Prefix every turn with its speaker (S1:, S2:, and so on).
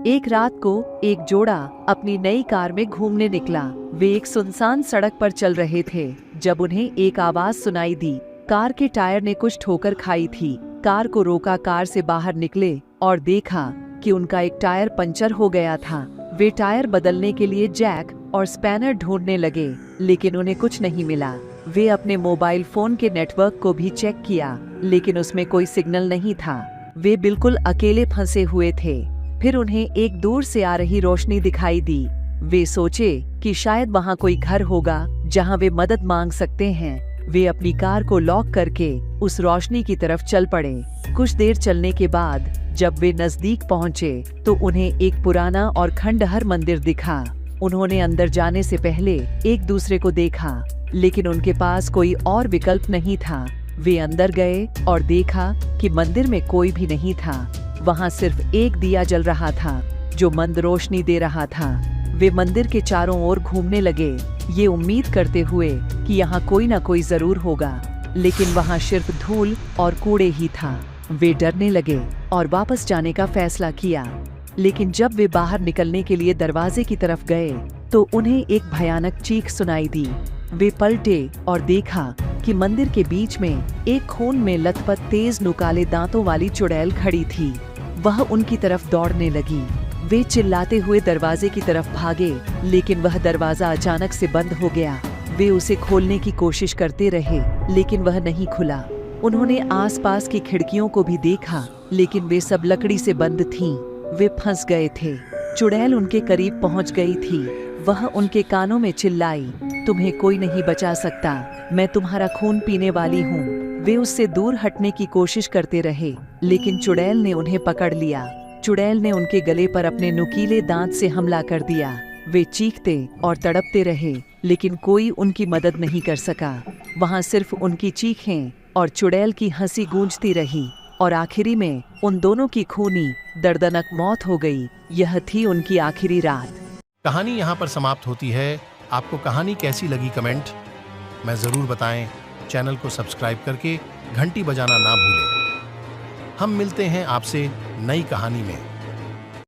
S1: एक रात को एक जोड़ा अपनी नई कार में घूमने निकला। वे एक सुनसान सड़क पर चल रहे थे जब उन्हें एक आवाज सुनाई दी। कार के टायर ने कुछ ठोकर खाई थी। कार को रोका, कार से बाहर निकले और देखा कि उनका एक टायर पंचर हो गया था। वे टायर बदलने के लिए जैक और स्पैनर ढूंढने लगे, लेकिन उन्हें कुछ नहीं मिला। वे अपने मोबाइल फोन के नेटवर्क को भी चेक किया, लेकिन उसमें कोई सिग्नल नहीं था। वे बिल्कुल अकेले फंसे हुए थे। फिर उन्हें एक दूर से आ रही रोशनी दिखाई दी। वे सोचे कि शायद वहाँ कोई घर होगा जहाँ वे मदद मांग सकते हैं। वे अपनी कार को लॉक करके उस रोशनी की तरफ चल पड़े। कुछ देर चलने के बाद जब वे नजदीक पहुँचे तो उन्हें एक पुराना और खंडहर मंदिर दिखा। उन्होंने अंदर जाने से पहले एक दूसरे को देखा, लेकिन उनके पास कोई और विकल्प नहीं था। वे अंदर गए और देखा कि मंदिर में कोई भी नहीं था। वहाँ सिर्फ एक दिया जल रहा था जो मंद रोशनी दे रहा था। वे मंदिर के चारों ओर घूमने लगे, ये उम्मीद करते हुए कि यहाँ कोई ना कोई जरूर होगा, लेकिन वहाँ सिर्फ धूल और कूड़े ही था। वे डरने लगे और वापस जाने का फैसला किया, लेकिन जब वे बाहर निकलने के लिए दरवाजे की तरफ गए तो उन्हें एक भयानक चीख सुनाई दी। वे पलटे और देखा कि मंदिर के बीच में एक खून में लथपथ तेज नुकाले दांतों वाली चुड़ैल खड़ी थी। वह उनकी तरफ दौड़ने लगी। वे चिल्लाते हुए दरवाजे की तरफ भागे, लेकिन वह दरवाजा अचानक से बंद हो गया। वे उसे खोलने की कोशिश करते रहे, लेकिन वह नहीं खुला। उन्होंने आसपास की खिड़कियों को भी देखा, लेकिन वे सब लकड़ी से बंद थीं। वे फंस गए थे। चुड़ैल उनके करीब पहुंच गई थी। वह उनके कानों में चिल्लाई, तुम्हें कोई नहीं बचा सकता, मैं तुम्हारा खून पीने वाली हूँ। वे उससे दूर हटने की कोशिश करते रहे, लेकिन चुड़ैल ने उन्हें पकड़ लिया। चुड़ैल ने उनके गले पर अपने नुकीले दांत से हमला कर दिया। वे चीखते और तड़पते रहे, लेकिन कोई उनकी मदद नहीं कर सका। वहाँ सिर्फ उनकी चीखें और चुड़ैल की हंसी गूंजती रही, और आखिरी में उन दोनों की खूनी दर्दनाक मौत हो गई। यह थी उनकी आखिरी रात।
S2: कहानी यहाँ पर समाप्त होती है। आपको कहानी कैसी लगी कमेंट में ज़रूर बताएं। चैनल को सब्सक्राइब करके घंटी बजाना ना भूलें। हम मिलते हैं आपसे नई कहानी में।